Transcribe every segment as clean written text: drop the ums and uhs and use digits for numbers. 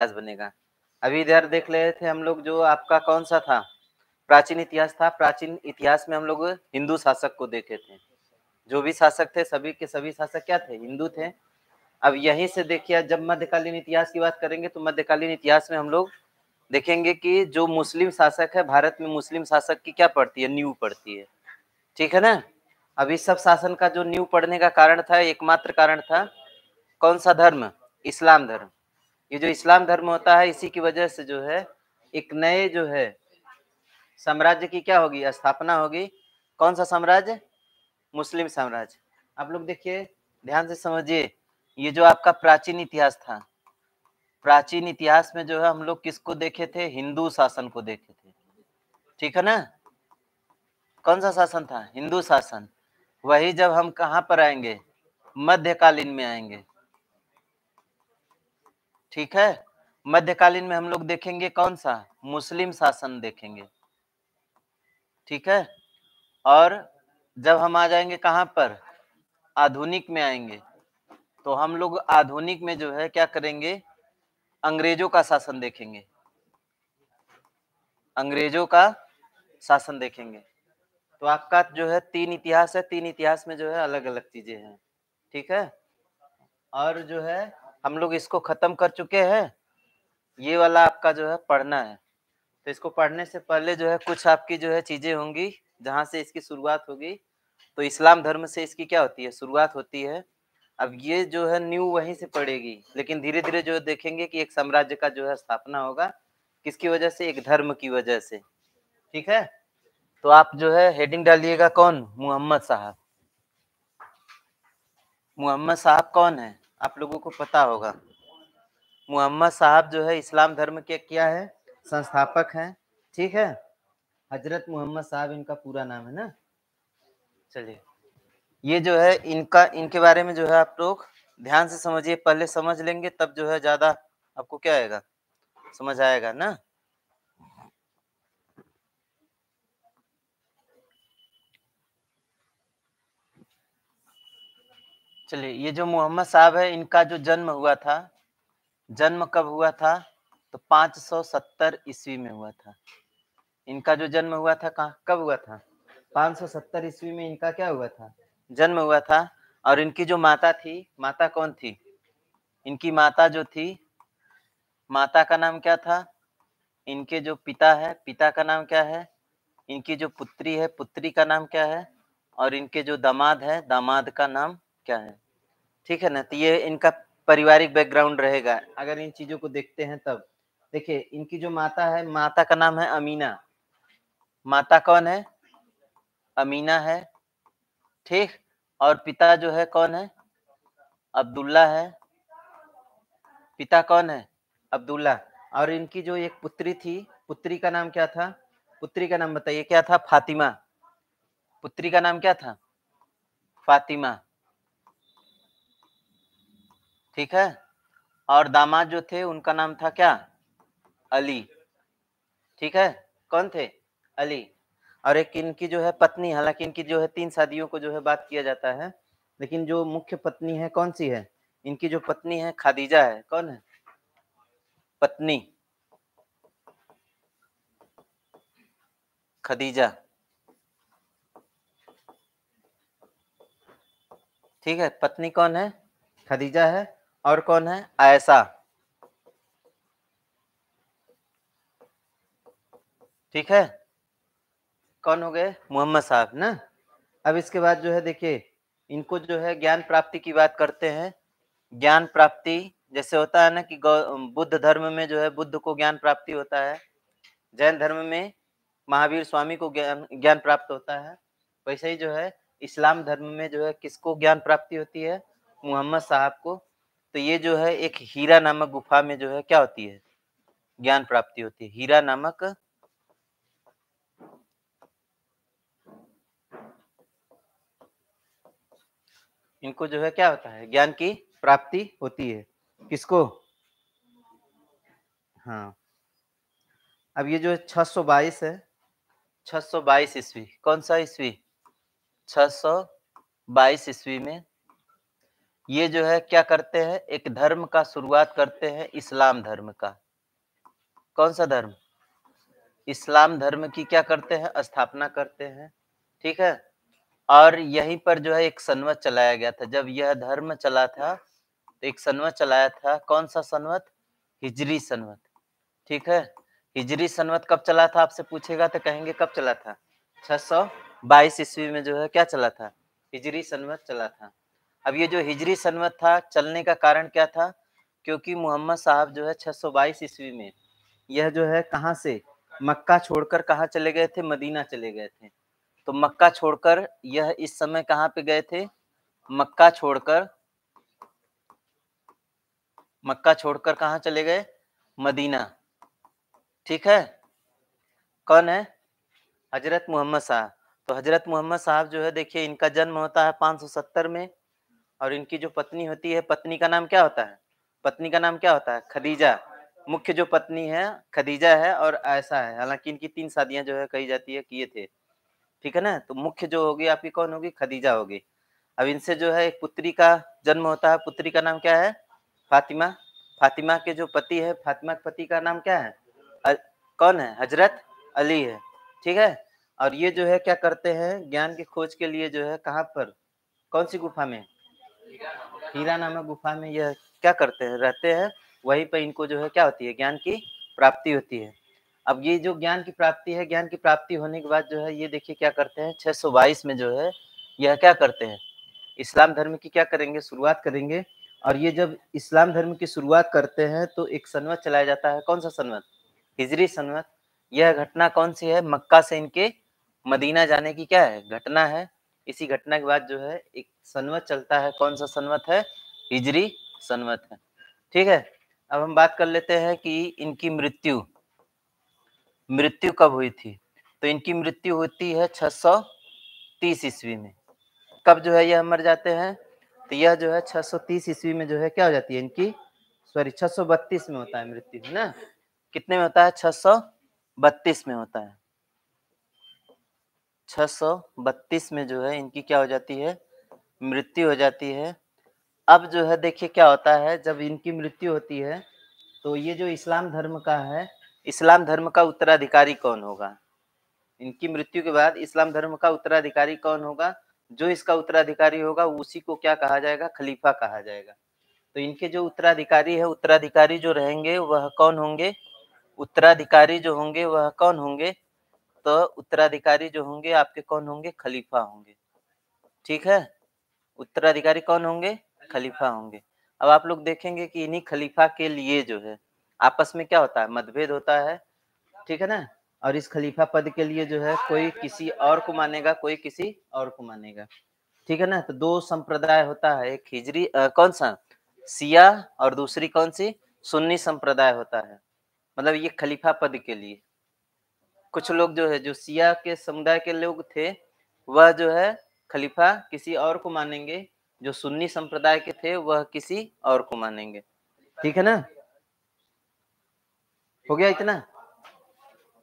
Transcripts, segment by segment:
इतिहास बनेगा। अभी इधर देख रहे थे हम लोग, जो आपका कौन सा था, प्राचीन इतिहास था। प्राचीन इतिहास में हम लोग हिंदू शासक को देखे थे। जो भी शासक थे, सभी के सभी शासक क्या थे, हिंदू थे। अब यहीं से देखिए, जब मध्यकालीन इतिहास की बात करेंगे तो मध्यकालीन इतिहास में हम लोग देखेंगे कि जो मुस्लिम शासक है, भारत में मुस्लिम शासक की क्या पड़ती है, नींव पड़ती है। ठीक है ना। अब इस सब शासन का जो नींव पड़ने का कारण था, एकमात्र कारण था कौन सा धर्म, इस्लाम धर्म। ये जो इस्लाम धर्म होता है, इसी की वजह से जो है एक नए जो है साम्राज्य की क्या होगी, स्थापना होगी। कौन सा साम्राज्य, मुस्लिम साम्राज्य। आप लोग देखिए, ध्यान से समझिए, ये जो आपका प्राचीन इतिहास था, प्राचीन इतिहास में जो है हम लोग किसको देखे थे, हिंदू शासन को देखे थे। ठीक है ना। कौन सा शासन था, हिंदू शासन। वही जब हम कहां पर आएंगे, मध्यकालीन में आएंगे। ठीक है। मध्यकालीन में हम लोग देखेंगे कौन सा, मुस्लिम शासन देखेंगे। ठीक है। और जब हम आ जाएंगे कहां पर, आधुनिक में आएंगे, तो हम लोग आधुनिक में जो है क्या करेंगे, अंग्रेजों का शासन देखेंगे। अंग्रेजों का शासन देखेंगे। तो आपका जो है 3 इतिहास है, 3 इतिहास में जो है अलग अलग चीजें हैं। ठीक है। और जो है हम लोग इसको खत्म कर चुके हैं। ये वाला आपका जो है पढ़ना है। तो इसको पढ़ने से पहले जो है कुछ आपकी जो है चीजें होंगी, जहां से इसकी शुरुआत होगी। तो इस्लाम धर्म से इसकी क्या होती है, शुरुआत होती है। अब ये जो है न्यू वहीं से पड़ेगी, लेकिन धीरे धीरे जो देखेंगे कि एक साम्राज्य का जो है स्थापना होगा, किसकी वजह से, एक धर्म की वजह से। ठीक है। तो आप जो है हेडिंग डालिएगा, कौन, मोहम्मद साहब। मोहम्मद साहब कौन है, आप लोगों को पता होगा। मोहम्मद साहब जो है इस्लाम धर्म के क्या है, संस्थापक हैं। ठीक है। हजरत मोहम्मद साहब इनका पूरा नाम है ना। चलिए, ये जो है इनका, इनके बारे में जो है आप लोग ध्यान से समझिए। पहले समझ लेंगे तब जो है ज्यादा आपको क्या आएगा, समझ आएगा ना। चलिए, ये जो मोहम्मद साहब है, इनका जो जन्म हुआ था, जन्म कब हुआ था, तो 570 ईस्वी में हुआ था। इनका जो जन्म हुआ था, कहाँ, कब हुआ था, 570 ईस्वी में इनका क्या हुआ था, जन्म हुआ था। और इनकी जो माता थी, माता कौन थी, इनकी माता जो थी, माता का नाम क्या था। इनके जो पिता है, पिता का नाम क्या है। इनकी जो पुत्री है, पुत्री का नाम क्या है। और इनके जो दामाद है, दामाद का नाम क्या है। ठीक है ना। तो ये इनका पारिवारिक बैकग्राउंड रहेगा, अगर इन चीजों को देखते हैं तब। देखिए, इनकी जो माता है, माता का नाम है अमीना। माता कौन है, अमीना है। ठीक। और पिता जो है कौन है, अब्दुल्ला है। पिता कौन है, अब्दुल्ला। और इनकी जो एक पुत्री थी, पुत्री का नाम क्या था, पुत्री का नाम बताइए क्या था, फातिमा। पुत्री का नाम क्या था, फातिमा। ठीक है। और दामाद जो थे, उनका नाम था क्या, अली। ठीक है। कौन थे, अली। और एक इनकी जो है पत्नी, हालांकि इनकी जो है 3 शादियों को जो है बात किया जाता है, लेकिन जो मुख्य पत्नी है कौन सी है, इनकी जो पत्नी है खदीजा है। कौन है, पत्नी, खदीजा। ठीक है। पत्नी कौन है, खदीजा है। और कौन है, आयशा। ठीक है। कौन हो गए, मोहम्मद साहब ना। अब इसके बाद जो है देखिए, इनको जो है ज्ञान प्राप्ति की बात करते हैं। ज्ञान प्राप्ति जैसे होता है ना कि बुद्ध धर्म में जो है बुद्ध को ज्ञान प्राप्ति होता है, जैन धर्म में महावीर स्वामी को ज्ञान ज्ञान प्राप्त होता है, वैसे ही जो है इस्लाम धर्म में जो है किसको ज्ञान प्राप्ति होती है, मोहम्मद साहब को। तो ये जो है एक हीरा नामक गुफा में जो है क्या होती है, ज्ञान प्राप्ति होती है, हीरा नामक। इनको जो है क्या होता है, ज्ञान की प्राप्ति होती है, किसको, हाँ। अब ये जो 622 है, 622 ईस्वी, कौन सा ईस्वी, 622 ईस्वी में ये जो है क्या करते हैं, एक धर्म का शुरुआत करते हैं, इस्लाम धर्म का। कौन सा धर्म? इस्लाम धर्म की क्या करते हैं, स्थापना करते हैं। ठीक है। और यहीं पर जो है एक संवत चलाया गया था। जब यह धर्म चला था तो एक संवत चलाया था। कौन सा संवत? हिजरी संवत। ठीक है। हिजरी संवत कब चला था आपसे पूछेगा तो कहेंगे कब चला था? 622 ईस्वी में जो है क्या चला था? हिजरी संवत चला था। अब ये जो हिजरी संवत था चलने का कारण क्या था? क्योंकि मोहम्मद साहब जो है 622 ईस्वी में यह जो है कहाँ से मक्का छोड़कर कहाँ चले गए थे? मदीना चले गए थे। तो मक्का छोड़कर यह इस समय कहाँ पे गए थे? मक्का छोड़कर कहाँ चले गए? मदीना। ठीक है। कौन है? हजरत मोहम्मद साहब। तो हजरत मोहम्मद साहब जो है देखिए इनका जन्म होता है 570 में और इनकी जो पत्नी होती है, पत्नी का नाम क्या होता है? पत्नी का नाम क्या होता है? खदीजा। मुख्य जो पत्नी है खदीजा है और आयशा है। हालांकि इनकी 3 शादियां जो है कही जाती है किए थे। ठीक है ना। तो मुख्य जो होगी आपकी कौन होगी? खदीजा होगी। अब इनसे जो है एक पुत्री का जन्म होता है। पुत्री का नाम क्या है? फातिमा। फातिमा के जो पति है, फातिमा के पति का नाम क्या है? अ, कौन है? हजरत अली है। ठीक है। और ये जो है क्या करते हैं, ज्ञान की खोज के लिए जो है कहाँ पर, कौन सी गुफा में? हीरा नामक गुफा में यह क्या करते हैं, रहते हैं। वहीं पर इनको जो है क्या होती है? ज्ञान की प्राप्ति होती है। अब ये जो ज्ञान की प्राप्ति है, ज्ञान की प्राप्ति होने के बाद जो है ये देखिए क्या करते हैं, 622 में जो है यह क्या करते हैं, इस्लाम धर्म की क्या करेंगे? शुरुआत करेंगे। और ये जब इस्लाम धर्म की शुरुआत करते हैं तो एक संवत चलाया जाता है। कौन सा संवत? हिजरी संवत। यह घटना कौन सी है? मक्का से इनके मदीना जाने की क्या है? घटना है। इसी घटना के बाद जो है एक संवत चलता है। कौन सा संवत है? हिजरी संवत है। ठीक है। अब हम बात कर लेते हैं कि इनकी मृत्यु मृत्यु कब हुई थी। तो इनकी मृत्यु होती है 630 ईस्वी में। कब जो है यह मर जाते हैं? तो यह जो है 630 ईस्वी में जो है क्या हो जाती है इनकी, सॉरी 632 में होता है मृत्यु, है ना। कितने में होता है? 632 में होता है। 632 में जो है इनकी क्या हो जाती है? मृत्यु हो जाती है। अब जो है देखिए क्या होता है, जब इनकी मृत्यु होती है तो ये जो इस्लाम धर्म का है, इस्लाम धर्म का उत्तराधिकारी कौन होगा? इनकी मृत्यु के बाद इस्लाम धर्म का उत्तराधिकारी कौन होगा? जो इसका उत्तराधिकारी होगा उसी को क्या कहा जाएगा? खलीफा कहा जाएगा। तो इनके जो उत्तराधिकारी है, उत्तराधिकारी जो रहेंगे वह कौन होंगे? उत्तराधिकारी जो होंगे वह कौन होंगे? तो उत्तराधिकारी जो होंगे आपके कौन होंगे? खलीफा होंगे। ठीक है। उत्तराधिकारी कौन होंगे? खलीफा होंगे। अब आप लोग देखेंगे कि इन्हीं खलीफा के लिए जो है आपस में क्या होता है? मतभेद होता है। ठीक है ना। और इस खलीफा पद के लिए जो है कोई किसी और को मानेगा, कोई किसी और को मानेगा। ठीक है ना। तो 2 संप्रदाय होता है, एक हिजरी कौन सा? शिया, और दूसरी कौन सी? सुन्नी संप्रदाय होता है। मतलब ये खलीफा पद के लिए कुछ लोग जो है, जो शिया के समुदाय के लोग थे, वह जो है खलीफा किसी और को मानेंगे। जो सुन्नी संप्रदाय के थे वह किसी और को मानेंगे। ठीक है ना। हो गया इतना।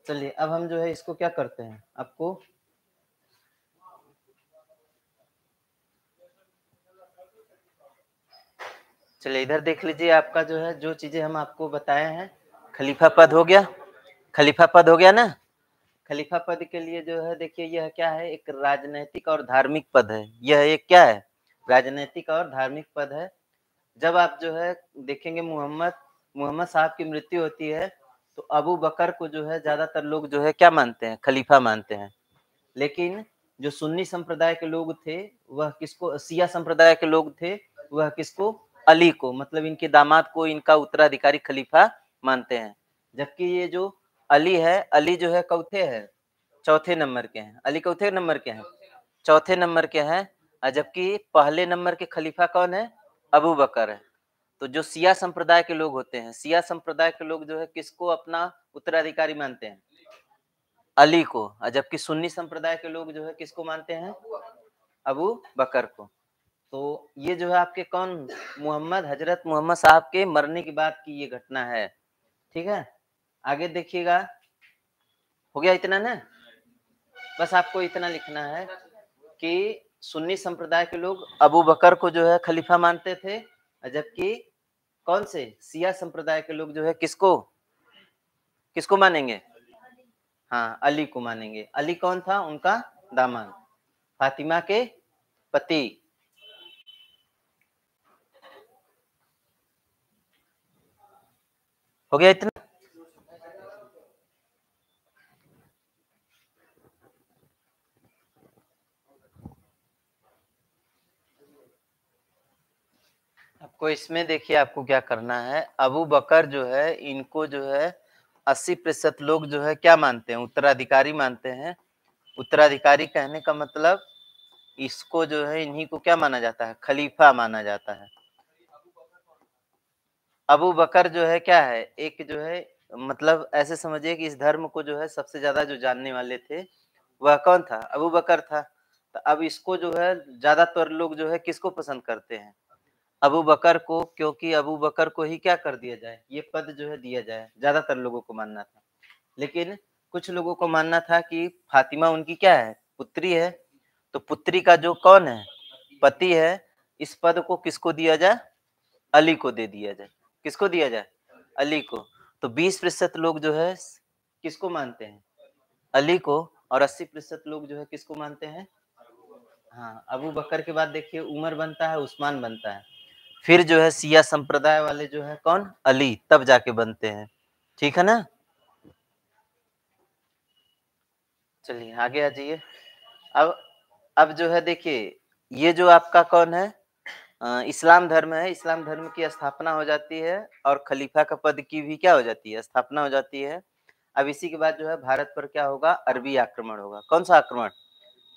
चलिए अब हम जो है इसको क्या करते हैं, आपको चलिए इधर देख लीजिए। आपका जो है जो चीजें हम आपको बताए हैं, खलीफा पद हो गया, खलीफा पद हो गया ना। खलीफा पद के लिए जो है देखिए यह क्या है, एक राजनैतिक और धार्मिक पद है। यह एक क्या है? राजनैतिक और धार्मिक पद है। जब आप जो है देखेंगे मोहम्मद मोहम्मद साहब की मृत्यु होती है तो अबू बकर को जो है ज्यादातर लोग जो है क्या मानते हैं? खलीफा मानते हैं। लेकिन जो सुन्नी संप्रदाय के लोग थे वह किसको, शिया संप्रदाय के लोग थे, वह किसको? अली को, मतलब इनके दामाद को इनका उत्तराधिकारी खलीफा मानते हैं। जबकि ये जो अली है, अली जो है चौथे है, चौथे नंबर के हैं। अली चौथे नंबर के हैं, चौथे नंबर के हैं। जबकि पहले नंबर के खलीफा कौन है? अबू बकर है। तो जो शिया संप्रदाय के लोग होते हैं, शिया संप्रदाय के लोग जो है किसको अपना उत्तराधिकारी मानते हैं? अली को। और जबकि सुन्नी संप्रदाय के लोग जो है किसको मानते हैं? अबू बकर को। तो ये जो है आपके कौन, हजरत मोहम्मद साहब के मरने के बाद की ये घटना है। ठीक है। आगे देखिएगा। हो गया इतना ना। बस आपको इतना लिखना है कि सुन्नी संप्रदाय के लोग अबू बकर को जो है खलीफा मानते थे, जबकि कौन से शिया संप्रदाय के लोग जो है किसको किसको मानेंगे? हाँ, अली को मानेंगे। अली कौन था? उनका दामाद, फातिमा के पति। हो गया इतना? आपको इसमें देखिए आपको क्या करना है, अबू बकर जो है इनको जो है 80% लोग जो है क्या मानते हैं? उत्तराधिकारी मानते हैं। उत्तराधिकारी कहने का मतलब इसको जो है इन्हीं को क्या माना जाता है? खलीफा माना जाता है। अबू बकर जो है क्या है? एक जो है मतलब ऐसे समझिए कि इस धर्म को जो है सबसे ज्यादा जो जानने वाले थे वह कौन था? अबू बकर था। तो अब इसको जो है ज्यादातर लोग जो है किसको पसंद करते हैं? अबू बकर को, क्योंकि अबू बकर को ही क्या कर दिया जाए? ये पद जो है दिया जाए। ज्यादातर लोगों को मानना था, लेकिन कुछ लोगों को मानना था कि फातिमा उनकी क्या है? पुत्री है। तो पुत्री का जो कौन है? पति है। इस पद को किसको दिया जाए? अली को दे दिया जाए। किसको दिया जाए? अली को। तो 20% लोग जो है किसको मानते हैं? अली को। और 80% लोग जो है किसको मानते हैं? हाँ, अबू बकर के बाद देखिए उमर बनता है, उस्मान बनता है, फिर जो है शिया संप्रदाय वाले जो है कौन? अली, तब जाके बनते हैं। ठीक है ना? चलिए आगे आ जाइए। अब जो है देखिए, ये जो आपका कौन है? इस्लाम धर्म है। इस्लाम धर्म की स्थापना हो जाती है और खलीफा का पद की भी क्या हो जाती है? स्थापना हो जाती है। अब इसी के बाद जो है भारत पर क्या होगा? अरबी आक्रमण होगा। कौन सा आक्रमण?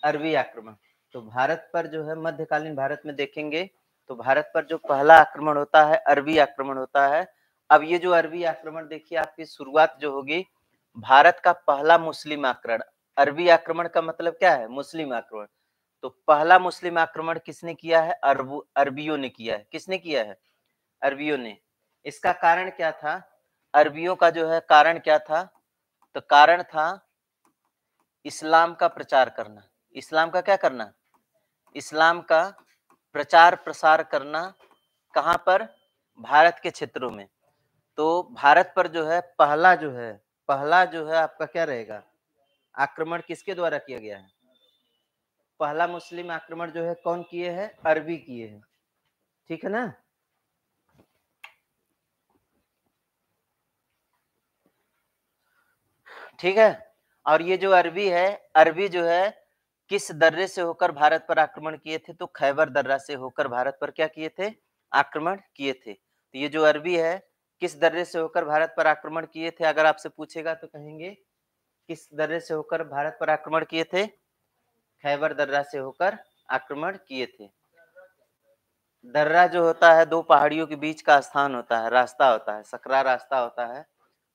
अरबी आक्रमण। तो भारत पर जो है मध्यकालीन भारत में देखेंगे तो भारत पर जो पहला आक्रमण होता है अरबी आक्रमण होता है। अब ये जो अरबी आक्रमण देखिए आपकी शुरुआत जो होगी, भारत का पहला मुस्लिम आक्रमण। अरबी आक्रमण का मतलब क्या है? मुस्लिम आक्रमण। तो पहला मुस्लिम आक्रमण किसने किया है? अरबियों ने किया है। किसने किया है? अरबियों ने। इसका कारण क्या था? अरबियों का जो है कारण क्या था? तो कारण था इस्लाम का प्रचार करना। इस्लाम का क्या करना? इस्लाम का प्रचार प्रसार करना। कहाँ पर? भारत के क्षेत्रों में। तो भारत पर जो है पहला जो है आपका क्या रहेगा? आक्रमण किसके द्वारा किया गया है? पहला मुस्लिम आक्रमण जो है कौन किए हैं? अरबी किए हैं। ठीक है ना? ठीक है। और ये जो अरबी है, अरबी जो है किस दर्रे से होकर भारत पर आक्रमण किए थे? तो खैबर दर्रा से होकर भारत पर क्या किए थे? आक्रमण किए थे। तो ये जो अरबी है किस दर्रे से होकर भारत पर आक्रमण किए थे? अगर आपसे पूछेगा तो कहेंगे किस दर्रे से होकर भारत पर आक्रमण किए थे? खैबर दर्रा से होकर आक्रमण किए थे। दर्रा जो होता है दो पहाड़ियों के बीच का स्थान होता है, रास्ता होता है, सकरा रास्ता होता है।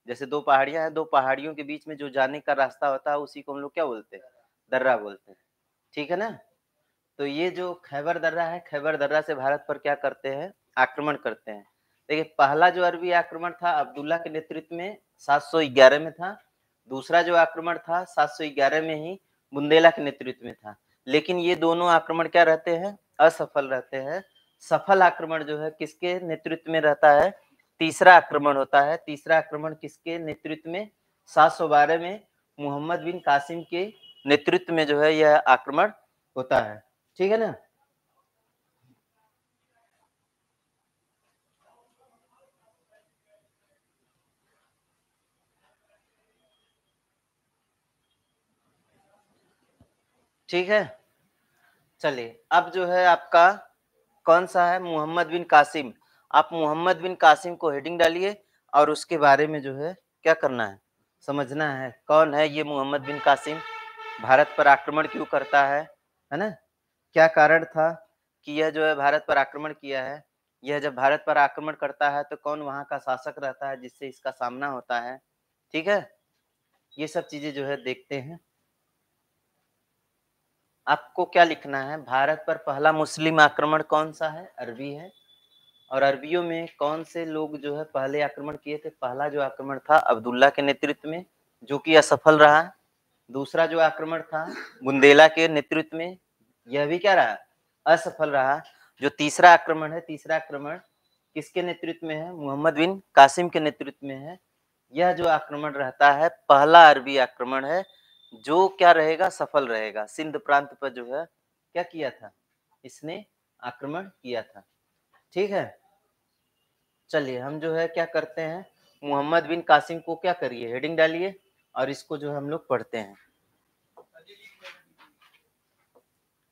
जैसे दो पहाड़ियां हैं, दो पहाड़ियों के बीच में जो जाने का रास्ता होता है उसी को हम लोग क्या बोलते हैं? दर्रा बोलते हैं। ठीक है ना? तो ये जो खैबर दर्रा है, खैबर दर्रा से भारत पर क्या करते हैं? आक्रमण करते हैं। देखिए पहला जो अरबी आक्रमण था अब्दुल्ला के नेतृत्व में 711 में था। दूसरा जो आक्रमण था 711 में ही बुंदेला के नेतृत्व में था। लेकिन ये दोनों आक्रमण क्या रहते हैं? असफल रहते हैं। सफल आक्रमण जो है किसके नेतृत्व में रहता है? तीसरा आक्रमण होता है। तीसरा आक्रमण किसके नेतृत्व में? 712 में मोहम्मद बिन कासिम के नेतृत्व में जो है यह आक्रमण होता है। ठीक है ना? ठीक है। चलिए अब जो है आपका कौन सा है? मोहम्मद बिन कासिम। आप मोहम्मद बिन कासिम को हेडिंग डालिए और उसके बारे में जो है क्या करना है? समझना है। कौन है ये मोहम्मद बिन कासिम? भारत पर आक्रमण क्यों करता है ना? क्या कारण था कि यह जो है भारत पर आक्रमण किया है? यह जब भारत पर आक्रमण करता है तो कौन वहां का शासक रहता है जिससे इसका सामना होता है? ठीक है। ये सब चीजें जो है देखते हैं। आपको क्या लिखना है? भारत पर पहला मुस्लिम आक्रमण कौन सा है? अरबी है। और अरबियों में कौन से लोग जो है पहले आक्रमण किए थे? पहला जो आक्रमण था अब्दुल्ला के नेतृत्व में, जो कि असफल रहा। दूसरा जो आक्रमण था बुंदेला के नेतृत्व में, यह भी क्या रहा, असफल रहा। जो तीसरा आक्रमण है, तीसरा आक्रमण किसके नेतृत्व में है, मोहम्मद बिन कासिम के नेतृत्व में है। यह जो आक्रमण रहता है पहला अरबी आक्रमण है, जो क्या रहेगा, सफल रहेगा। सिंध प्रांत पर जो है क्या किया था, इसने आक्रमण किया था। ठीक है, चलिए हम जो है क्या करते हैं, मोहम्मद बिन कासिम को क्या करिए, हेडिंग डालिए और इसको जो है हम लोग पढ़ते हैं।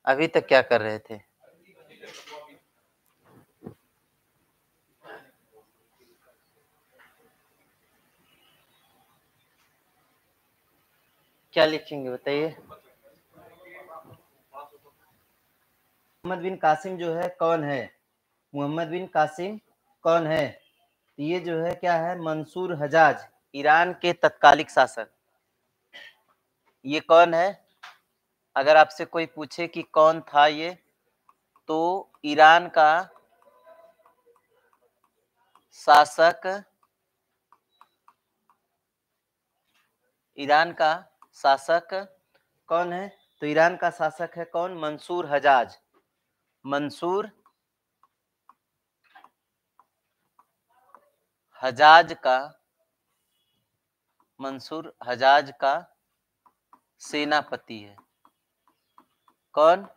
अभी तक क्या कर रहे थे, क्या लिखेंगे बताइए। मोहम्मद बिन कासिम जो है कौन है, मोहम्मद बिन कासिम कौन है, ये जो है क्या है, मंसूर हजाज, ईरान के तत्कालिक शासक। ये कौन है, अगर आपसे कोई पूछे कि कौन था ये, तो ईरान का शासक, ईरान का शासक कौन है, तो ईरान का शासक है कौन, मंसूर हजाज। मंसूर हजाज का, मंसूर हजाज का सेनापति है कौन,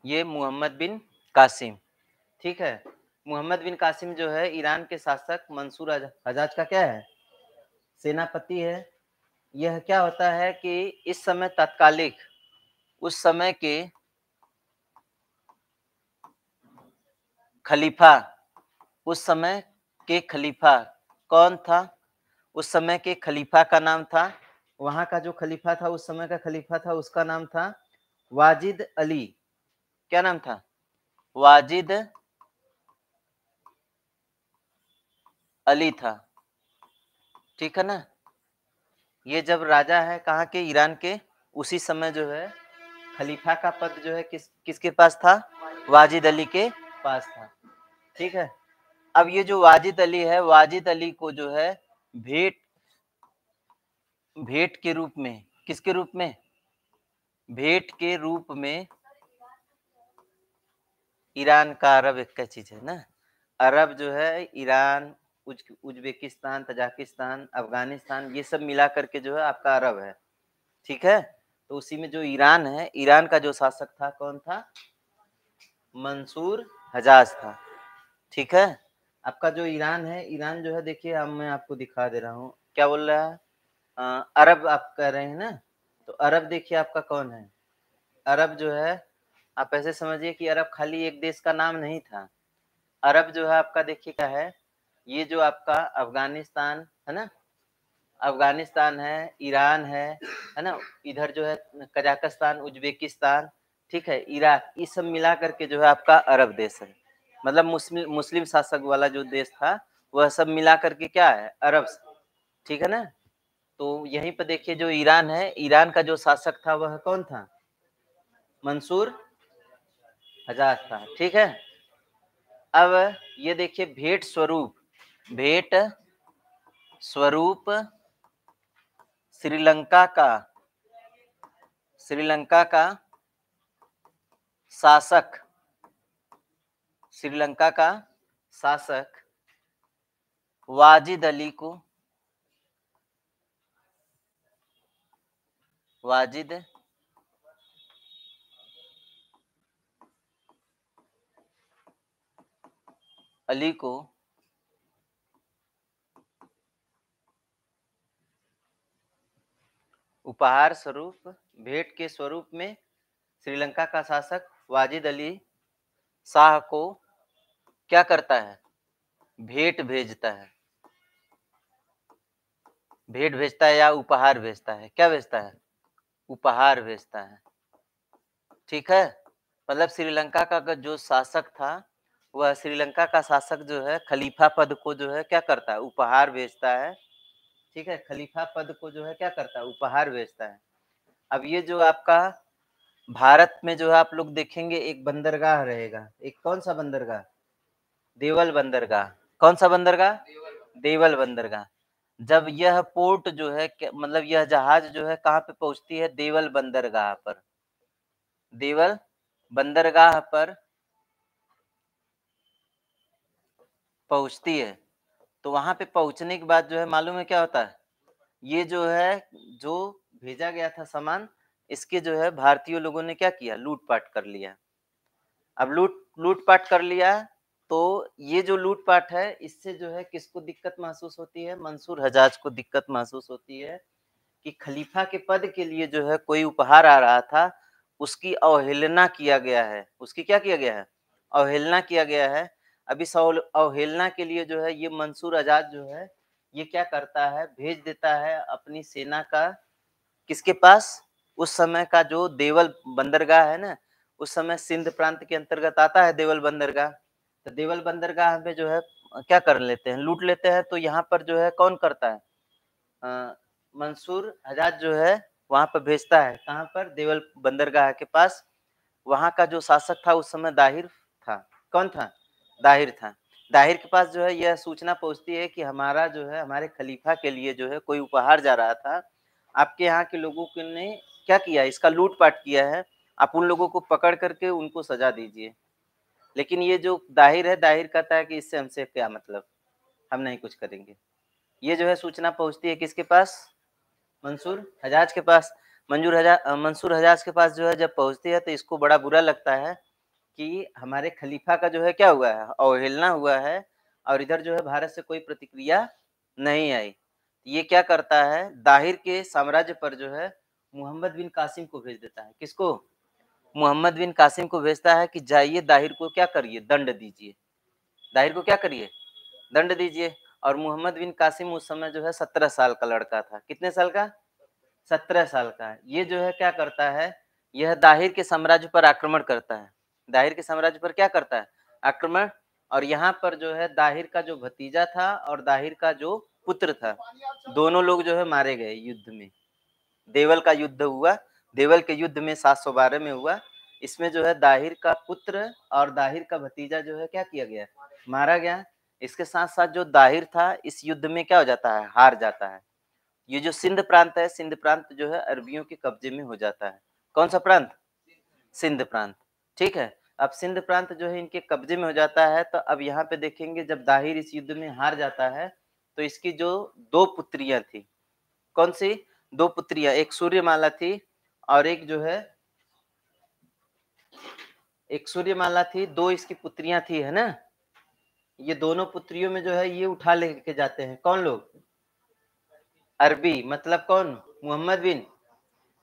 ये मोहम्मद बिन कासिम। ठीक है, मोहम्मद बिन कासिम जो है ईरान के शासक मंसूर हजाज का क्या है, सेनापति है। यह क्या होता है कि इस समय तत्कालिक, उस समय के खलीफा, उस समय के खलीफा कौन था, उस समय के खलीफा का नाम था, वहां का जो खलीफा था उस समय का खलीफा था, उसका नाम था वाजिद अली। क्या नाम था, वाजिद अली था। ठीक है ना, ये जब राजा है कहाँ के, ईरान के, उसी समय जो है खलीफा का पद जो है किसके पास था, वाजिद अली के पास था। ठीक है, अब ये जो वाजिद अली है, वाजिद अली को जो है भेंट, भेंट के रूप में, किसके रूप में, भेंट के रूप में, ईरान का अरब एक का चीज है ना, अरब जो है ईरान, उज्बेकिस्तान, तजाकिस्तान, अफगानिस्तान, ये सब मिला करके जो है आपका अरब है। ठीक है, तो उसी में जो ईरान है, ईरान का जो शासक था कौन था, मंसूर हजाज था। ठीक है, आपका जो ईरान है, ईरान जो है देखिए, अब मैं आपको दिखा दे रहा हूँ क्या बोल रहा है, अरब आप कह रहे हैं ना, तो अरब देखिए आपका कौन है, अरब जो है आप ऐसे समझिए कि अरब खाली एक देश का नाम नहीं था। अरब जो है आपका देखिए क्या है, ये जो आपका अफगानिस्तान है ना, अफगानिस्तान है, ईरान है ना, इधर जो है कजाकिस्तान, उज्बेकिस्तान, ठीक है, इराक, ये सब मिला करके जो है आपका अरब देश है। मतलब मुस्लिम शासक वाला जो देश था वह सब मिला करके क्या है, अरब। ठीक है ना, तो यहीं पर देखिए जो ईरान है, ईरान का जो शासक था वह कौन था, मंसूर हजाज था। ठीक है, अब ये देखिए भेंट स्वरूप, भेंट स्वरूप श्रीलंका का, श्रीलंका का शासक, श्रीलंका का शासक वाजिद अली को, वाजिद अली को उपहार स्वरूप, भेंट के स्वरूप में श्रीलंका का शासक वाजिद अली शाह को क्या करता है, भेंट भेजता है, भेंट भेजता है या उपहार भेजता है, क्या भेजता है, उपहार भेजता है। ठीक है, मतलब श्रीलंका का जो शासक था, वह श्रीलंका का शासक जो है खलीफा पद को जो है क्या करता है, उपहार भेजता है। ठीक है, खलीफा पद को जो है क्या करता है, उपहार भेजता है। अब ये जो आपका भारत में जो है आप लोग देखेंगे एक बंदरगाह रहेगा, एक कौन सा बंदरगाह, देवल बंदरगाह। कौन सा बंदरगाह, देवल बंदरगाह। जब यह पोर्ट जो है मतलब यह जहाज जो है कहाँ पे पहुंचती है, देवल बंदरगाह पर। देवल बंदरगाह पर पहुंचती है, तो वहां पे पहुंचने के बाद जो है मालूम है क्या होता है, ये जो है जो भेजा गया था सामान, इसके जो है भारतीय लोगों ने क्या किया, लूटपाट कर लिया। अब लूटपाट कर लिया, तो ये जो लूटपाट है इससे जो है किसको दिक्कत महसूस होती है, मंसूर हजाज को दिक्कत महसूस होती है कि खलीफा के पद के लिए जो है कोई उपहार आ रहा था, उसकी अवहेलना किया गया है। उसकी क्या किया गया है, अवहेलना किया गया है। अब इस अवहेलना के लिए जो है ये मंसूर हजाज जो है ये क्या करता है, भेज देता है अपनी सेना का किसके पास, उस समय का जो देवल बंदरगाह है ना, उस समय सिंध प्रांत के अंतर्गत आता है देवल बंदरगाह। तो देवल बंदरगाह में जो है क्या कर लेते हैं, लूट लेते हैं। तो यहाँ पर जो है कौन करता है, मंसूर हजाज जो है वहां पर भेजता है, कहाँ पर, देवल बंदरगाह के पास। वहां का जो शासक था उस समय दाहिर था। कौन था, दाहिर था। दाहिर के पास जो है यह सूचना पहुंचती है कि हमारा जो है, हमारे खलीफा के लिए जो है कोई उपहार जा रहा था, आपके यहाँ के लोगों ने क्या किया, इसका लूटपाट किया है, आप उन लोगों को पकड़ करके उनको सजा दीजिए। लेकिन ये जो दाहिर है, दाहिर कहता है कि इससे हमसे क्या मतलब, हम नहीं कुछ करेंगे। ये जो है सूचना पहुंचती है किसके पास, मंसूर हजाज के पास। मंसूर हजाज के पास जो है जब पहुंचती है तो इसको बड़ा बुरा लगता है कि हमारे खलीफा का जो है क्या हुआ है, अवहेलना हुआ है, और इधर जो है भारत से कोई प्रतिक्रिया नहीं आई। ये क्या करता है, दाहिर के साम्राज्य पर जो है मोहम्मद बिन कासिम को भेज देता है। किसको, मोहम्मद बिन कासिम को भेजता है कि जाइए दाहिर को क्या करिए, दंड दीजिए। दाहिर को क्या करिए, दंड दीजिए। और मोहम्मद बिन कासिम उस समय जो है 17 साल का लड़का था। कितने साल का, 17 साल का। ये जो है क्या करता है, यह दाहिर के साम्राज्य पर आक्रमण करता है। दाहिर के साम्राज्य पर क्या करता है, आक्रमण। और यहाँ पर जो है दाहिर का जो भतीजा था और दाहिर का जो पुत्र था, दोनों लोग जो है मारे गए युद्ध में। देवल का युद्ध हुआ, देवल के युद्ध में 712 में हुआ। इसमें जो है दाहिर का पुत्र और दाहिर का भतीजा जो है क्या किया गया, मारा गया। इसके साथ साथ जो दाहिर था इस युद्ध में क्या हो जाता है, हार जाता है। ये जो सिंध प्रांत है, सिंध प्रांत जो है अरबियों के कब्जे में हो जाता है। कौन सा प्रांत, सिंध प्रांत। ठीक है, अब सिंध प्रांत जो है इनके कब्जे में हो जाता है। तो अब यहाँ पे देखेंगे जब दाहिर इस युद्ध में हार जाता है तो इसकी जो दो पुत्रियां थी, कौन सी, दो पुत्रियां, एक सूर्यमाला थी और एक जो है, एक सूर्यमाला थी, दो इसकी पुत्रियां थी, है ना। ये दोनों पुत्रियों में जो है ये उठा लेके जाते हैं कौन लोग, अरबी, मतलब कौन, मोहम्मद बिन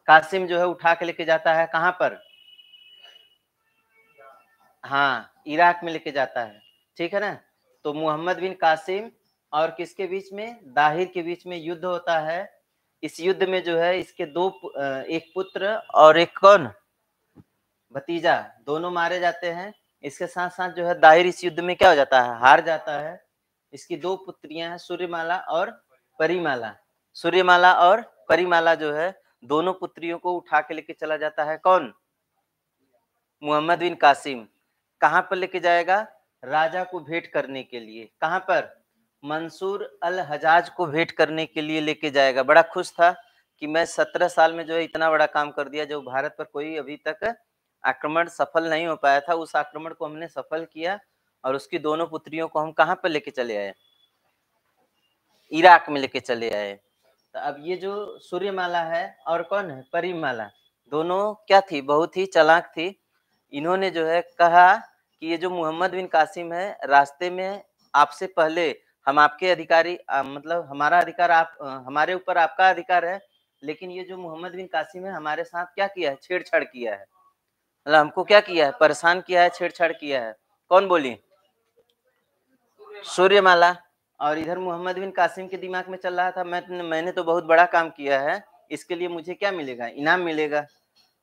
कासिम जो है उठा के लेके जाता है कहाँ पर, हाँ इराक में लेके जाता है। ठीक है ना। तो मोहम्मद बिन कासिम और किसके बीच में, दाहिर के बीच में युद्ध होता है। इस युद्ध में जो है इसके दो एक पुत्र और एक कौन, भतीजा, दोनों मारे जाते हैं। इसके साथ साथ जो है दाहिर इस युद्ध में क्या हो जाता है, हार जाता है। इसकी दो पुत्रियां हैं, सूर्यमाला और परिमाला। सूर्यमाला और परिमाला जो है दोनों पुत्रियों को उठा के लेके चला जाता है कौन, मोहम्मद बिन कासिम। कहाँ पर लेके जाएगा, राजा को भेंट करने के लिए। कहाँ पर, मंसूर अल हजाज को भेंट करने के लिए लेके जाएगा। बड़ा खुश था कि मैं 17 साल में जो है इतना बड़ा काम कर दिया, जो भारत पर कोई अभी तक आक्रमण सफल नहीं हो पाया था, उस आक्रमण को हमने सफल किया। और उसकी दोनों पुत्रियों को हम कहाँ पर लेके चले आए, इराक में लेके चले आए। तो अब ये जो सूर्यमाला है और कौन है, परिमाला, दोनों क्या थी, बहुत ही चालाक थी। इन्होंने जो है कहा कि ये जो मोहम्मद बिन कासिम है, रास्ते में आपसे पहले हम आपके अधिकारी, मतलब हमारा अधिकार आप, हमारे ऊपर आपका अधिकार है, लेकिन ये जो मोहम्मद बिन कासिम है हमारे साथ क्या किया है, छेड़छाड़ किया है। मतलब हमको क्या किया है, परेशान किया है, छेड़छाड़ किया है। कौन बोली, सूर्यमाला। और इधर मोहम्मद बिन कासिम के दिमाग में चल रहा था, मैंने तो बहुत बड़ा काम किया है, इसके लिए मुझे क्या मिलेगा, इनाम मिलेगा।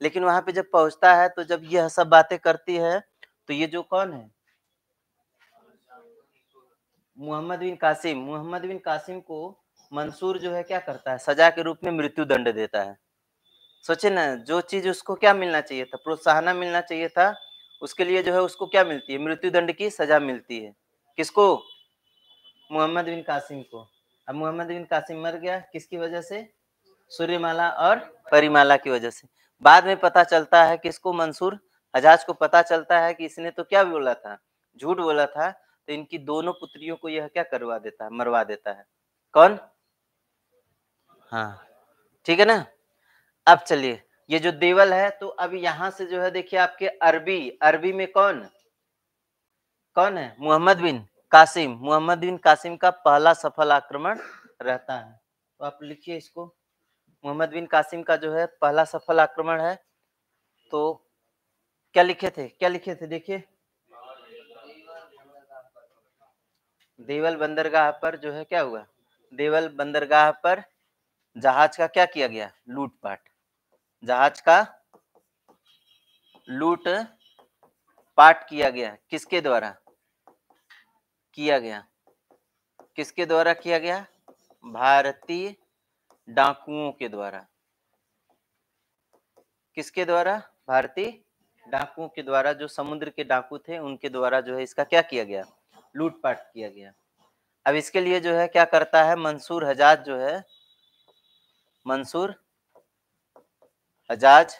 लेकिन वहां पे जब पहुंचता है तो जब यह सब बातें करती है तो ये जो कौन है, मोहम्मद बिन कासिम को मंसूर जो है क्या करता है, सजा के रूप में मृत्यु दंड देता है। सोचे ना, जो चीज उसको क्या मिलना चाहिए था, प्रोत्साहन मिलना चाहिए था, उसके लिए जो है उसको क्या मिलती है, मृत्यु दंड की सजा मिलती है। किसको, मोहम्मद बिन कासिम को। अब मोहम्मद बिन कासिम मर गया किसकी वजह से, सूर्यमाला और परिमाला की वजह से। बाद में पता चलता है कि इसको मंसूर हजाज को पता चलता है कि इसने तो क्या बोला था, झूठ बोला था, तो इनकी दोनों पुत्रियों को यह क्या करवा देता है, मरवा देता है। कौन? हाँ, ठीक है ना। अब चलिए, ये जो देवल है, तो अब यहाँ से जो है देखिए आपके अरबी में कौन कौन है? मोहम्मद बिन कासिम। मोहम्मद बिन कासिम का पहला सफल आक्रमण रहता है। तो आप लिखिए इसको, मोहम्मद बिन कासिम का जो है पहला सफल आक्रमण है। तो क्या लिखे थे देखिए, देवल बंदरगाह पर जो है क्या हुआ, देवल बंदरगाह पर जहाज का क्या किया गया, लूटपाट। जहाज का लूट पाट किया गया, किसके द्वारा किया गया, किसके द्वारा किया गया, भारतीय डाकुओं के द्वारा। किसके द्वारा? भारतीय डाकुओं के द्वारा, जो समुद्र के डाकू थे उनके द्वारा जो है इसका क्या किया गया, लूटपाट किया गया। अब इसके लिए जो है क्या करता है मंसूर हजाज, जो है मंसूर हजाज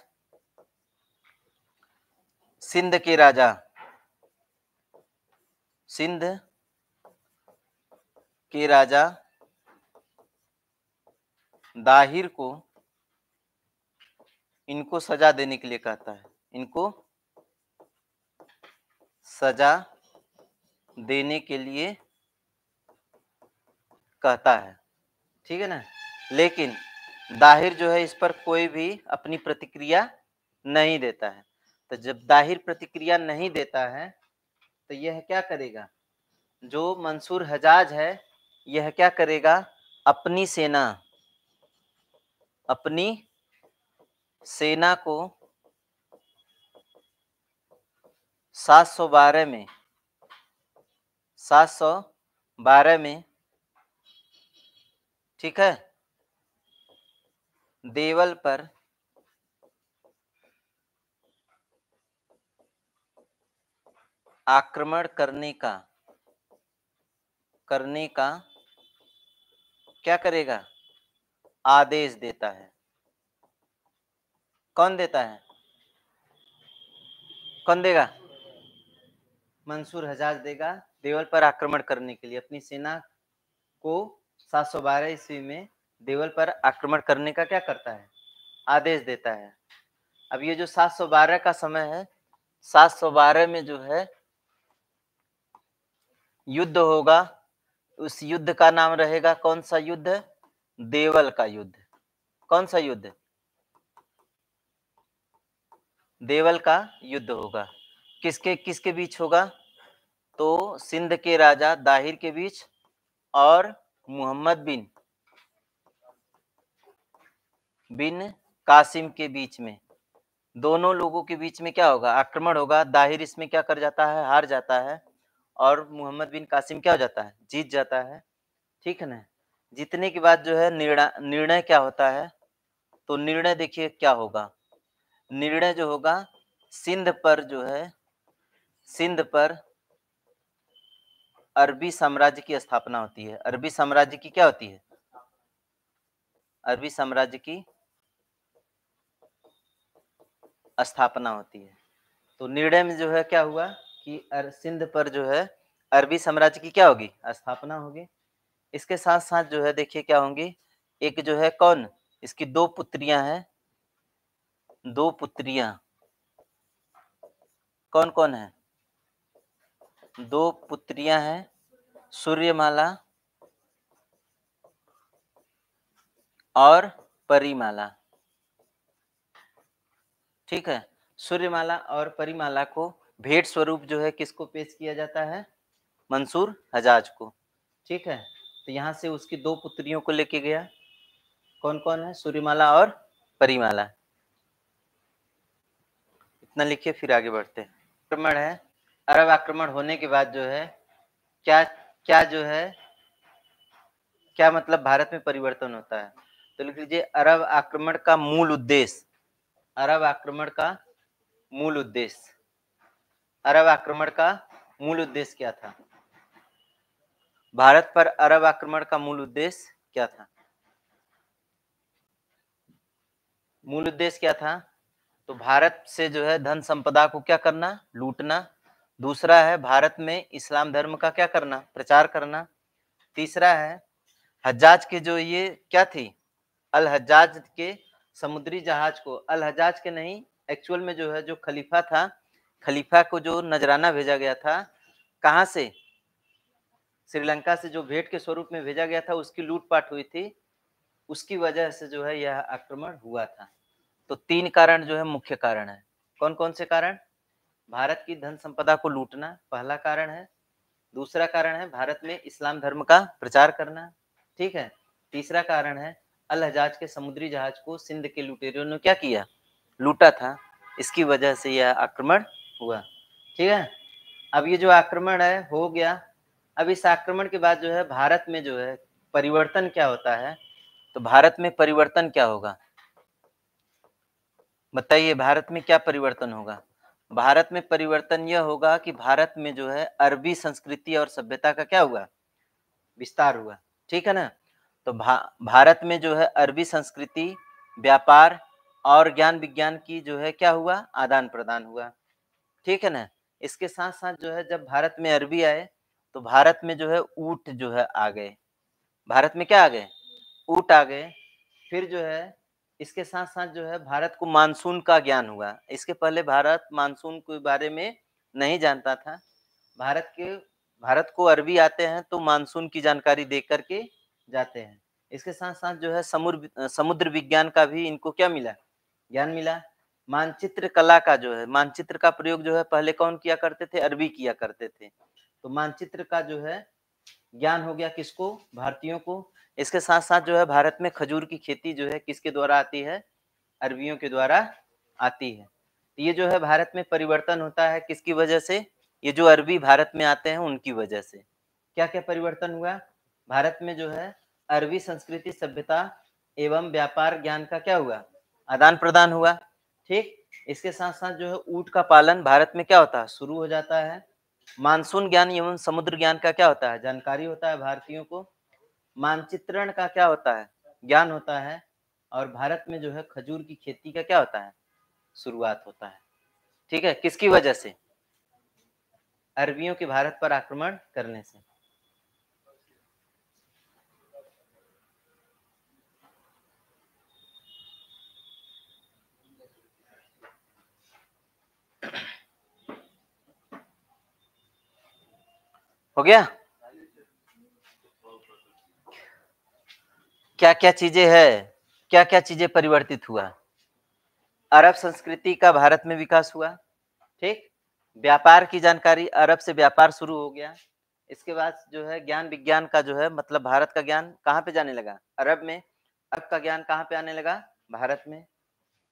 सिंध के राजा, सिंध के राजा दाहिर को इनको सजा देने के लिए कहता है, इनको सजा देने के लिए कहता है, ठीक है ना। लेकिन दाहिर जो है इस पर कोई भी अपनी प्रतिक्रिया नहीं देता है। तो जब दाहिर प्रतिक्रिया नहीं देता है तो यह क्या करेगा, जो मंसूर हजाज है यह क्या करेगा, अपनी सेना को 712 में, ठीक है, देवल पर आक्रमण करने का क्या करेगा, आदेश देता है। कौन देता है, कौन देगा, मंसूर हजाज देगा। देवल पर आक्रमण करने के लिए अपनी सेना को 712 ईस्वी में देवल पर आक्रमण करने का क्या करता है, आदेश देता है। अब ये जो 712 का समय है, 712 में जो है युद्ध होगा, उस युद्ध का नाम रहेगा कौन सा युद्ध, देवल का युद्ध। कौन सा युद्ध, देवल का युद्ध होगा। किसके किसके बीच होगा, तो सिंध के राजा दाहिर के बीच और मोहम्मद बिन कासिम के बीच में। दोनों लोगों के बीच में क्या होगा, आक्रमण होगा। दाहिर इसमें क्या कर जाता है, हार जाता है, और मोहम्मद बिन कासिम क्या हो जाता है, जीत जाता है, ठीक है ना। जीतने के बाद जो है निर्णय क्या होता है, तो निर्णय देखिए क्या होगा, निर्णय जो होगा सिंध पर जो है, सिंध पर अरबी साम्राज्य की स्थापना होती है। अरबी साम्राज्य की क्या होती है, अरबी साम्राज्य की स्थापना होती है। तो निर्णय में जो है क्या हुआ कि सिंध पर जो है अरबी साम्राज्य की क्या होगी, स्थापना होगी। इसके साथ साथ जो है देखिए क्या होंगी, एक जो है कौन, इसकी दो पुत्रियां हैं, दो पुत्रियां कौन कौन है, दो पुत्रियां हैं, सूर्यमाला और परिमाला, ठीक है। सूर्यमाला और परिमाला को भेंट स्वरूप जो है किसको पेश किया जाता है, मंसूर हजाज को, ठीक है। तो यहाँ से उसकी दो पुत्रियों को लेके गया, कौन कौन है, सूर्यमाला और परिमाला। इतना लिखिए, फिर आगे बढ़ते हैं। आक्रमण है, अरब आक्रमण होने के बाद जो है क्या क्या जो है क्या मतलब भारत में परिवर्तन होता है। तो लिख लीजिए, अरब आक्रमण का मूल उद्देश्य, अरब आक्रमण का मूल उद्देश्य, अरब आक्रमण का मूल उद्देश्य क्या था, भारत पर अरब आक्रमण का मूल उद्देश्य क्या था, मूल उद्देश्य क्या था, तो भारत से जो है धन संपदा को क्या करना, लूटना। दूसरा है भारत में इस्लाम धर्म का क्या करना, प्रचार करना। तीसरा है हज्जाज के जो ये क्या थी, अल हज्जाज के समुद्री जहाज को, अल हज्जाज के नहीं, एक्चुअल में जो है जो खलीफा था, खलीफा को जो नजराना भेजा गया था, कहाँ से, श्रीलंका से जो भेंट के स्वरूप में भेजा गया था, उसकी लूटपाट हुई थी, उसकी वजह से जो है यह आक्रमण हुआ था। तो 3 कारण जो है मुख्य कारण है। कौन कौन से कारण, भारत की धन संपदा को लूटना पहला कारण है, दूसरा कारण है भारत में इस्लाम धर्म का प्रचार करना, ठीक है। तीसरा कारण है अल हज्जाज के समुद्री जहाज को सिंध के लुटेरों ने क्या किया, लूटा था, इसकी वजह से यह आक्रमण हुआ, ठीक है। अब ये जो आक्रमण है हो गया, अब इस आक्रमण के बाद जो है भारत में जो है परिवर्तन क्या होता है, तो भारत में परिवर्तन क्या होगा, बताइए भारत में क्या परिवर्तन होगा। भारत में परिवर्तन यह होगा कि भारत में जो है अरबी संस्कृति और सभ्यता का क्या हुआ, विस्तार हुआ, ठीक है ना। तो भारत में जो है अरबी संस्कृति, व्यापार और ज्ञान विज्ञान की जो है क्या हुआ, आदान प्रदान हुआ, ठीक है ना। इसके साथ साथ जो है जब भारत में अरबी आए तो भारत में जो है ऊंट जो है आ गए, भारत में क्या आ गए, ऊंट आ गए। फिर जो है इसके साथ साथ जो है भारत को मानसून का ज्ञान हुआ, इसके पहले भारत मानसून के बारे में नहीं जानता था। भारत को अरबी आते हैं तो मानसून की जानकारी दे करके जाते हैं। इसके साथ साथ जो है समुद्र विज्ञान का भी इनको क्या मिला, ज्ञान मिला। मानचित्र कला का जो है, मानचित्र का प्रयोग जो है पहले कौन किया करते थे, अरबी किया करते थे। तो मानचित्र का जो है ज्ञान हो गया किसको, भारतीयों को। इसके साथ साथ जो है भारत में खजूर की खेती जो है किसके द्वारा आती है, अरबियों के द्वारा आती है। तो ये जो है भारत में परिवर्तन होता है किसकी वजह से, ये जो अरबी भारत में आते हैं उनकी वजह से। क्या क्या परिवर्तन हुआ, भारत में जो है अरबी संस्कृति, सभ्यता एवं व्यापार ज्ञान का क्या हुआ, आदान प्रदान हुआ, ठीक। इसके साथ साथ जो है ऊंट का पालन भारत में क्या होता है, शुरू हो जाता है। मानसून ज्ञान एवं समुद्र ज्ञान का क्या होता है, जानकारी होता है भारतीयों को। मानचित्रण का क्या होता है, ज्ञान होता है। और भारत में जो है खजूर की खेती का क्या होता है, शुरुआत होता है, ठीक है। किसकी वजह से, अरबियों के भारत पर आक्रमण करने से। हो गया, क्या क्या चीजें है, क्या क्या चीजें परिवर्तित हुआ, अरब संस्कृति का भारत में विकास हुआ, ठीक। व्यापार की जानकारी, अरब से व्यापार शुरू हो गया। इसके बाद जो है ज्ञान विज्ञान का जो है मतलब भारत का ज्ञान कहाँ पे जाने लगा, अरब में। अरब का ज्ञान कहाँ पे आने लगा, भारत में,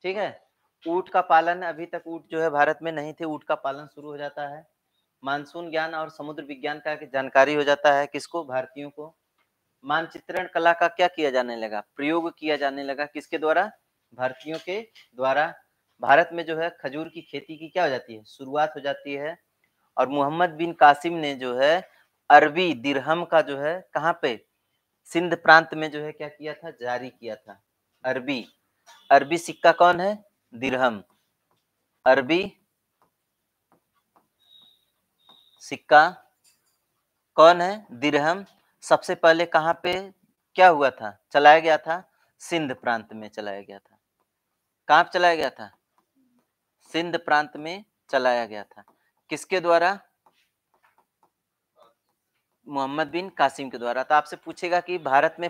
ठीक है। ऊंट का पालन, अभी तक ऊंट जो है भारत में नहीं थे, ऊंट का पालन शुरू हो जाता है। मानसून ज्ञान और समुद्र विज्ञान का जानकारी हो जाता है किसको, भारतीयों को। मानचित्रण कला का क्या किया जाने लगा, प्रयोग किया जाने लगा, किसके द्वारा, भारतीयों के द्वारा। भारत में जो है खजूर की खेती की क्या हो जाती है, शुरुआत हो जाती है। और मोहम्मद बिन कासिम ने जो है अरबी दिरहम का जो है कहाँ पे, सिंध प्रांत में जो है क्या किया था, जारी किया था। अरबी, अरबी सिक्का कौन है, दिरहम, अरबी सिक्का कौन है, दिरहम। सबसे पहले कहाँ पे क्या हुआ था, चलाया गया था, सिंध प्रांत में चलाया गया था। कहाँ पे चलाया गया था, सिंध प्रांत में चलाया गया था। किसके द्वारा, मोहम्मद बिन कासिम के द्वारा। तो आपसे पूछेगा कि भारत में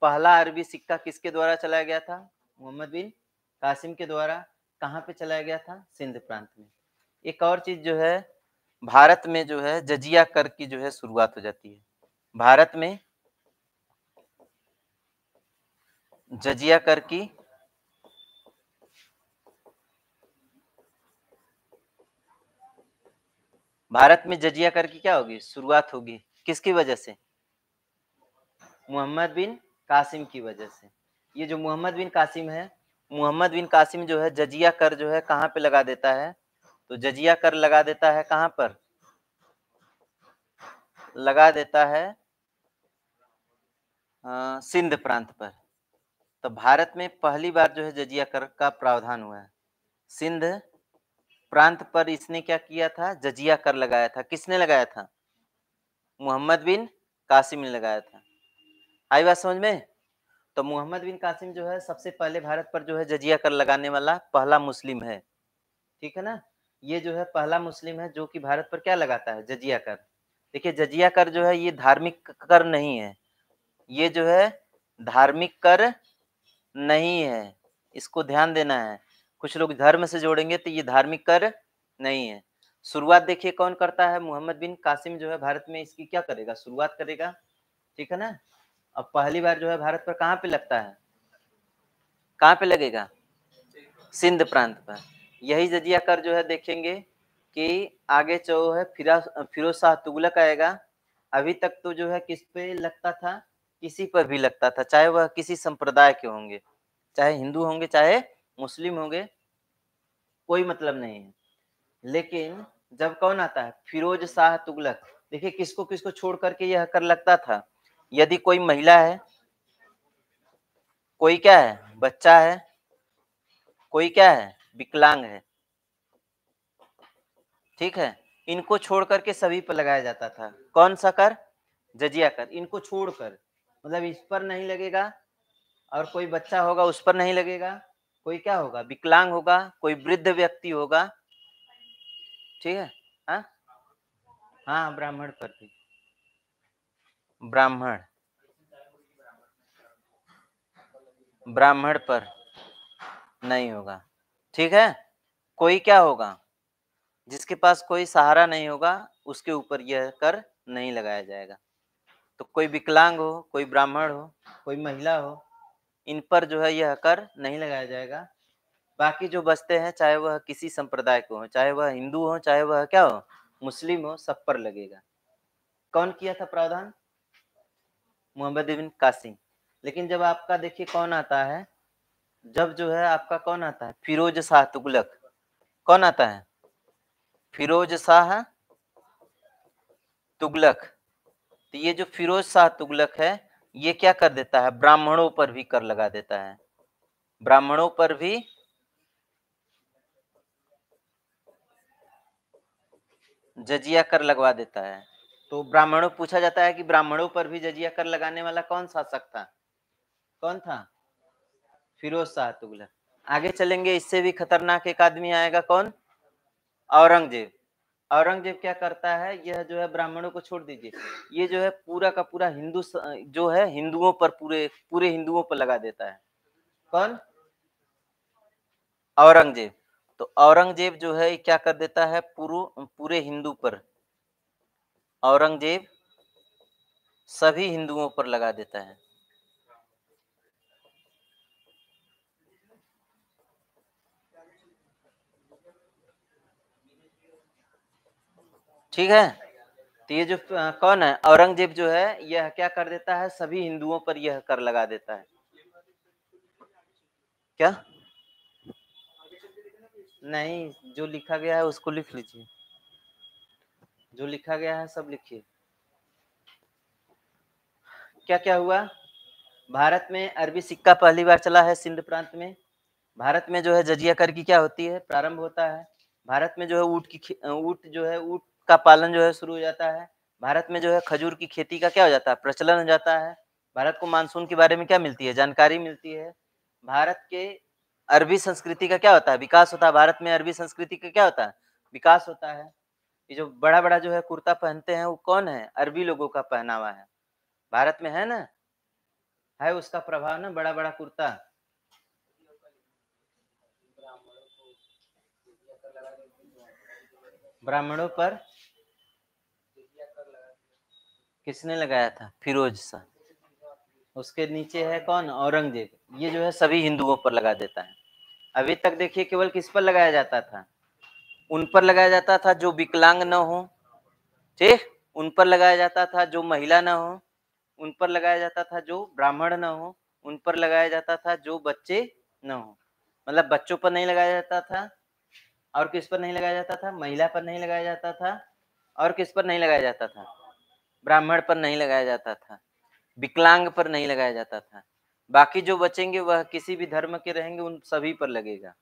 पहला अरबी सिक्का किसके द्वारा चलाया गया था, मोहम्मद बिन कासिम के द्वारा। कहाँ पे चलाया गया था, सिंध प्रांत में। एक और चीज जो है, भारत में जो है जजिया कर की जो है शुरुआत हो जाती है। भारत में जजिया कर की भारत में जजिया कर की क्या होगी, शुरुआत होगी, किसकी वजह से, मोहम्मद बिन कासिम की वजह से। ये जो मोहम्मद बिन कासिम है, मोहम्मद बिन कासिम जो है जजिया कर जो है कहाँ पे लगा देता है, तो जजिया कर लगा देता है कहाँ पर, लगा देता है सिंध प्रांत पर। तो भारत में पहली बार जो है जजिया कर का प्रावधान हुआ है। सिंध प्रांत पर इसने क्या किया था, जजिया कर लगाया था। किसने लगाया था? मोहम्मद बिन कासिम ने लगाया था। आई बात समझ में? तो मोहम्मद बिन कासिम जो है सबसे पहले भारत पर जो है जजिया कर लगाने वाला पहला मुस्लिम है। ठीक है ना? ये जो है पहला मुस्लिम है जो कि भारत पर क्या लगाता है, जजिया कर। देखिए जजिया कर जो है ये धार्मिक कर नहीं है, ये जो है धार्मिक कर नहीं है, इसको ध्यान देना है। कुछ लोग धर्म से जोड़ेंगे तो ये धार्मिक कर नहीं है। शुरुआत देखिए कौन करता है, मोहम्मद बिन कासिम जो है भारत में इसकी क्या करेगा, शुरुआत करेगा। ठीक है ना? अब पहली बार जो है भारत पर कहाँ पे लगता है, कहाँ पे लगेगा, सिंध प्रांत पर। यही जजिया कर जो है देखेंगे कि आगे जो है फिरोज शाह तुगलक आएगा। अभी तक तो जो है किस पे लगता था, किसी पर भी लगता था, चाहे वह किसी संप्रदाय के होंगे, चाहे हिंदू होंगे चाहे मुस्लिम होंगे, कोई मतलब नहीं है। लेकिन जब कौन आता है, फिरोज शाह तुगलक, देखिए किसको किसको छोड़ करके यह कर लगता था। यदि कोई महिला है, कोई क्या है, बच्चा है, कोई क्या है, विकलांग है, ठीक है, इनको छोड़ करके सभी पर लगाया जाता था। कौन सा कर, जजिया कर। इनको छोड़कर, मतलब इस पर नहीं लगेगा, और कोई बच्चा होगा उस पर नहीं लगेगा, कोई क्या होगा, विकलांग होगा, कोई वृद्ध व्यक्ति होगा, ठीक है। हाँ हाँ, ब्राह्मण पर भी, ब्राह्मण, ब्राह्मण पर नहीं होगा, ठीक है। कोई क्या होगा, जिसके पास कोई सहारा नहीं होगा उसके ऊपर यह कर नहीं लगाया जाएगा। तो कोई विकलांग हो, कोई ब्राह्मण हो, कोई महिला हो, इन पर जो है यह कर नहीं लगाया जाएगा। बाकी जो बचते हैं, चाहे वह किसी संप्रदाय को हो, चाहे वह हिंदू हो, चाहे वह क्या हो, मुस्लिम हो, सब पर लगेगा। कौन किया था प्रावधान, मोहम्मद बिन कासिम। लेकिन जब आपका देखिए कौन आता है, जब जो है आपका कौन आता है, फिरोज शाह तुगलक। कौन आता है, फिरोज शाह तुगलक। तो ये जो फिरोज शाह तुगलक है, ये क्या कर देता है, ब्राह्मणों पर भी कर लगा देता है, ब्राह्मणों पर भी जजिया कर लगवा देता है। तो ब्राह्मणों, पूछा जाता है कि ब्राह्मणों पर भी जजिया कर लगाने वाला कौन शासक था, कौन था, फिरोज शाह तुगलक। आगे चलेंगे, इससे भी खतरनाक एक आदमी आएगा, कौन, औरंगजेब। औरंगजेब क्या करता है, यह जो है ब्राह्मणों को छोड़ दीजिए, ये जो है पूरा का पूरा हिंदू जो है हिंदुओं पर, पूरे पूरे हिंदुओं पर लगा देता है। कौन, औरंगजेब। तो औरंगजेब जो है क्या कर देता है, पूरे हिंदू पर, औरंगजेब सभी हिंदुओं पर लगा देता है। ठीक है। तो ये जो कौन है, औरंगजेब जो है, यह क्या कर देता है, सभी हिंदुओं पर यह कर लगा देता है। क्या, नहीं, जो लिखा गया है उसको लिख लीजिए, जो लिखा गया है सब लिखिए। क्या क्या हुआ, भारत में अरबी सिक्का पहली बार चला है सिंध प्रांत में। भारत में जो है जजिया कर की क्या होती है, प्रारंभ होता है। भारत में जो है ऊँट जो है, ऊँट का पालन जो है शुरू हो जाता है। भारत में जो है खजूर की खेती का क्या हो जाता है, प्रचलन हो जाता है। भारत को मानसून के बारे में क्या मिलती है, जानकारी मिलती है। भारत के अरबी संस्कृति का क्या होता है, विकास होता है। भारत में अरबी संस्कृति का क्या होता है, विकास होता है। ये जो बड़ा बड़ा जो है कुर्ता पहनते हैं, वो कौन है, अरबी लोगों का पहनावा है। भारत में है ना, है उसका प्रभाव ना, बड़ा बड़ा कुर्ता। ब्राह्मणों पर किसने लगाया था, फिरोज शाह। उसके नीचे है कौन, औरंगजेब। ये जो है सभी हिंदुओं पर लगा देता है। अभी तक देखिए केवल किस पर लगाया जाता था, उन पर लगाया जाता था जो विकलांग न हो, ठीक, उन पर लगाया जाता था जो महिला न हो, उन पर लगाया जाता था जो ब्राह्मण न हो, उन पर लगाया जाता था जो बच्चे न हो। मतलब बच्चों पर नहीं लगाया जाता था, और किस पर नहीं लगाया जाता था, महिला पर नहीं लगाया जाता था, और किस पर नहीं लगाया जाता था, ब्राह्मण पर नहीं लगाया जाता था, विकलांग पर नहीं लगाया जाता था। बाकी जो बचेंगे वह किसी भी धर्म के रहेंगे, उन सभी पर लगेगा,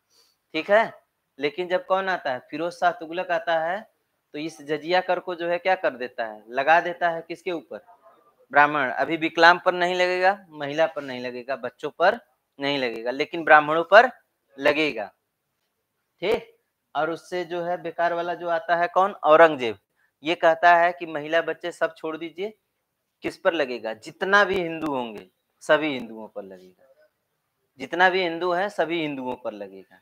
ठीक है। लेकिन जब कौन आता है, फिरोज शाह तुगलक आता है, तो इस जजिया कर को जो है क्या कर देता है, लगा देता है किसके ऊपर, ब्राह्मण। अभी विकलांग पर नहीं लगेगा, महिला पर नहीं लगेगा, बच्चों पर नहीं लगेगा, लेकिन ब्राह्मणों पर लगेगा, ठीक। और उससे जो है बेकार वाला जो आता है कौन, औरंगजेब, ये कहता है कि महिला बच्चे सब छोड़ दीजिए, किस पर लगेगा, जितना भी हिंदू होंगे सभी हिंदुओं पर लगेगा, जितना भी हिंदू है सभी हिंदुओं पर लगेगा,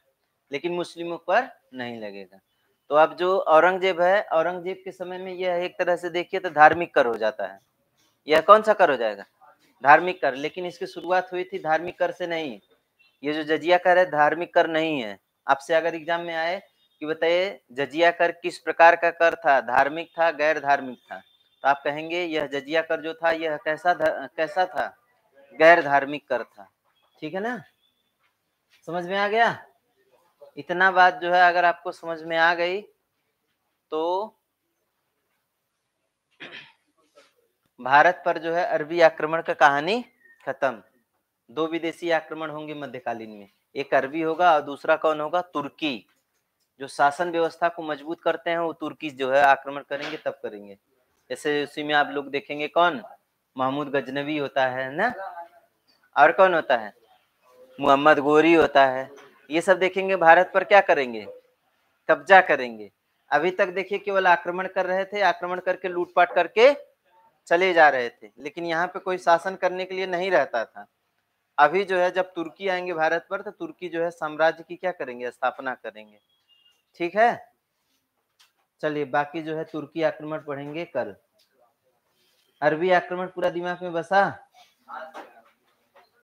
लेकिन मुस्लिमों पर नहीं लगेगा। तो अब जो औरंगजेब है, औरंगजेब के समय में यह एक तरह से देखिए तो धार्मिक कर हो जाता है। यह कौन सा कर हो जाएगा, धार्मिक कर। लेकिन इसकी शुरुआत हुई थी धार्मिक कर से नहीं, ये जो जजिया कर है धार्मिक कर नहीं है। आपसे अगर एग्जाम में आए कि बताइए जजिया कर किस प्रकार का कर था, धार्मिक था गैर धार्मिक था, तो आप कहेंगे यह जजिया कर जो था यह कैसा था, गैर धार्मिक कर था, ठीक है ना। समझ में आ गया, इतना बात जो है अगर आपको समझ में आ गई तो भारत पर जो है अरबी आक्रमण का कहानी खत्म। दो विदेशी आक्रमण होंगे मध्यकालीन में, एक अरबी होगा और दूसरा कौन होगा, तुर्की। जो शासन व्यवस्था को मजबूत करते हैं वो तुर्की जो है आक्रमण करेंगे तब करेंगे। जैसे उसी में आप लोग देखेंगे कौन, महमूद गजनवी होता है ना, और कौन होता है, मोहम्मद गोरी होता है। ये सब देखेंगे भारत पर क्या करेंगे, कब्जा करेंगे। अभी तक देखिए केवल आक्रमण कर रहे थे, आक्रमण करके लूटपाट करके चले जा रहे थे, लेकिन यहाँ पे कोई शासन करने के लिए नहीं रहता था। अभी जो है जब तुर्की आएंगे भारत पर, तो तुर्की जो है साम्राज्य की क्या करेंगे, स्थापना करेंगे, ठीक है। चलिए बाकी जो है तुर्की आक्रमण पढ़ेंगे कल। अरबी आक्रमण पूरा दिमाग में बसा।